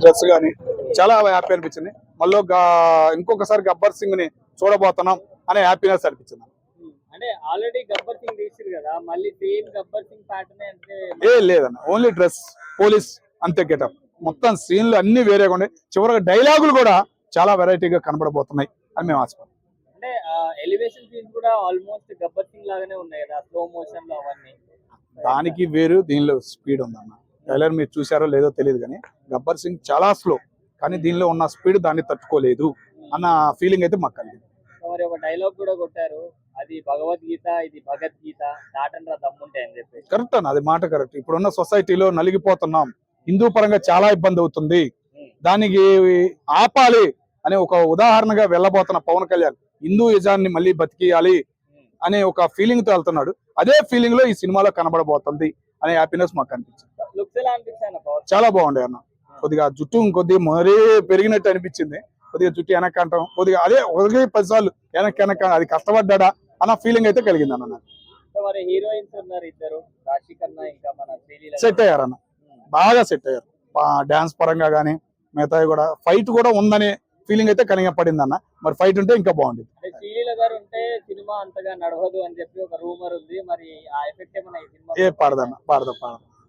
Dress గానీ చాలా happy అనిపించింది. మళ్ళీ ఇంకొకసారి గబ్బర్ సింగ్ ని చూడబోతున్నాం అనే హ్యాపీనెస్ అనిపించింది. అంటే ఆల్రెడీ గబ్బర్ సింగ్ తీసిరు కదా, మళ్ళీ సేమ్ గబ్బర్ సింగ్ ప్యాటర్న్ అంటే లేదన్న, ఓన్లీ డ్రెస్ పోలీస్ అంతే గెటప్. మొత్తం సీన్లు అన్ని వేరేగా ఉండే, చివరిగా డైలాగులు కూడా చాలా వెరైటీగా కనబడబోతున్నాయి అని మేము ఆశపడతాం. అంటే ఎలివేషన్ సీన్స్ కూడా ఆల్మోస్ట్ గబ్బర్ సింగ్ లాగానే ఉన్నాయి కదా, స్లో మోషన్ లో అవన్నీ. దానికి వేరు దీనిలో స్పీడ్ ఉందన్న. ట్రైలర్ మీరు చూసారో లేదో తెలియదు కానీ గబ్బర్ సింగ్ చాలా స్లో, కానీ దీనిలో ఉన్న స్పీడ్ దాన్ని తట్టుకోలేదు అన్న ఫీలింగ్ అయితే మాకు కలిగింది. మరి ఒక డైలాగ్ కూడా కొట్టారు, అది భగవద్గీత ఇది భగవద్గీత దాటండ్రా దమ్ముంటే అని చెప్పి. కరెక్ట్ అన్న, అది మాట కరెక్ట్. ఇప్పుడున్న సొసైటీలో నలిగిపోతున్నాం, హిందూ పరంగా చాలా ఇబ్బంది అవుతుంది, దానికి ఆపాలి అనే ఒక ఉదాహరణగా వెళ్ళబోతున్న పవన్ కళ్యాణ్ హిందూ యజాన్ని మళ్ళీ బతికియాలి అనే ఒక ఫీలింగ్ తో వెళ్తున్నాడు. అదే ఫీలింగ్ లో ఈ సినిమాలో కనబడబోతుంది అనే హ్యాపీనెస్ మాకు అనిపించింది. చాలా బాగుండే అన్న. కొద్దిగా జుట్టు కొద్దిగా మరీ పెరిగినట్టు అనిపించింది, కొద్దిగా జుట్టు వెనక్కంటాం, కొద్దిగా అదే 10 సార్లు వెనక అది కష్టపడ్డా అన్న ఫీలింగ్ అయితే కలిగింది అన్న. మరి హీరోయిన్స్ ఉన్నారు ఇద్దరు, రాశి ఖన్నా ఇంకా మన శ్రీలీల, సెట్ అయ్యారన్న, బాగా సెట్ అయ్యారు. డాన్స్ పరంగా కానీ మిగతావి కూడా, ఫైట్ కూడా ఉందనే ఫీలింగ్ అయితే కనిగపడింది అన్న. మరి ఫైట్ ఉంటే ఇంకా బాగుండేది. శ్రీలీల గారు ఉంటే సినిమా అంతగా నడవదు అని చెప్పి ఒక రూమర్ ఉంది, మరి ఆ ఎఫెక్ట్ ఏమైనా ఈ సినిమా పడదన్న? పడదు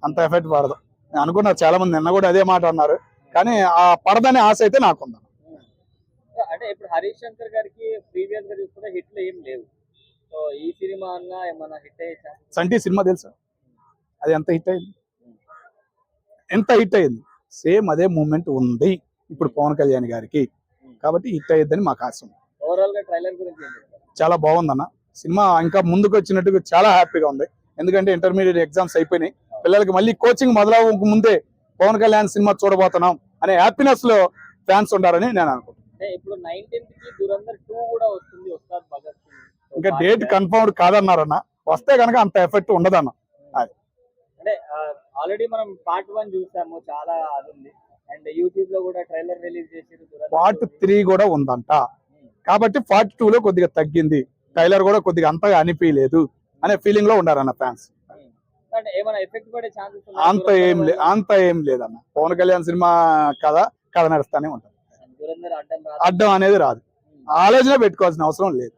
అంత ఎఫెక్ట్ పడదు. నేను అనుకున్నారు, చాలా మంది నిన్న కూడా అదే మాట అన్నారు, కానీ ఆ పడదనే ఆశ అయితే నాకుంది. అంటే ఇప్పుడు హరీష్ శంకర్ గారికి ప్రీవియస్ గా చూసుకుంటే హిట్లు ఏం లేవు, సో ఈ సినిమా అన్నా ఏమన్నా హిట్ అయ్యా? సంటి సినిమా తెలుసా, అది ఎంత హిట్ అయింది, సేమ్ అదే మూమెంట్ ఉంది ఇప్పుడు పవన్ కళ్యాణ్ గారికి, కాబట్టి హిట్ అయ్యిద్దని మాకు ఆశ ఉంది. ఓవరాల్ గా ట్రైలర్ గురించి చాలా బాగుందన్న. సినిమా ఇంకా ముందుకు వచ్చినట్టుగా చాలా హ్యాపీగా ఉంది. ఎందుకంటే ఇంటర్మీడియట్ ఎగ్జామ్స్ అయిపోయినాయి, పిల్లలకి మళ్ళీ కోచింగ్ మొదలవక ముందే పవన్ కళ్యాణ్ సినిమా చూడబోతున్నాం అనే హ్యాపీనెస్ లో ఫ్యాన్స్ ఉండాలని నేను అనుకుంటున్నాను. ఇప్పుడు 19th కి దురంధర్ 2 కూడా వస్తుంది, ఉస్తాద్ భగత్ సింగ్. ఇంకా డేట్ కన్ఫర్మ్డ్ కాదన్నారన్న, వస్తే కనుక అంత ఎఫెక్ట్ ఉండదన్న. అంటే ఆల్రెడీ మనం పార్ట్ 1 చూసాము, చాలా అది ఉంది, అండ్ యూట్యూబ్ లో కూడా ట్రైలర్ రిలీజ్ చేసారు. పార్ట్ 3 కూడా ఉందంట, కాబట్టి పార్ట్ 2 లో కొద్దిగా తగ్గింది, ట్రైలర్ కూడా కొద్దిగా అంతగా అనిపించలేదు అనే ఫీలింగ్ లో ఉండారన్న ఫ్యాన్స్. అంత ఏం లేదన్న, పవన్ కళ్యాణ్ సినిమా కథ నడుస్తానే ఉంటుంది, అడ్డం అనేది రాదు, ఆలోచన పెట్టుకోవాల్సిన అవసరం లేదు.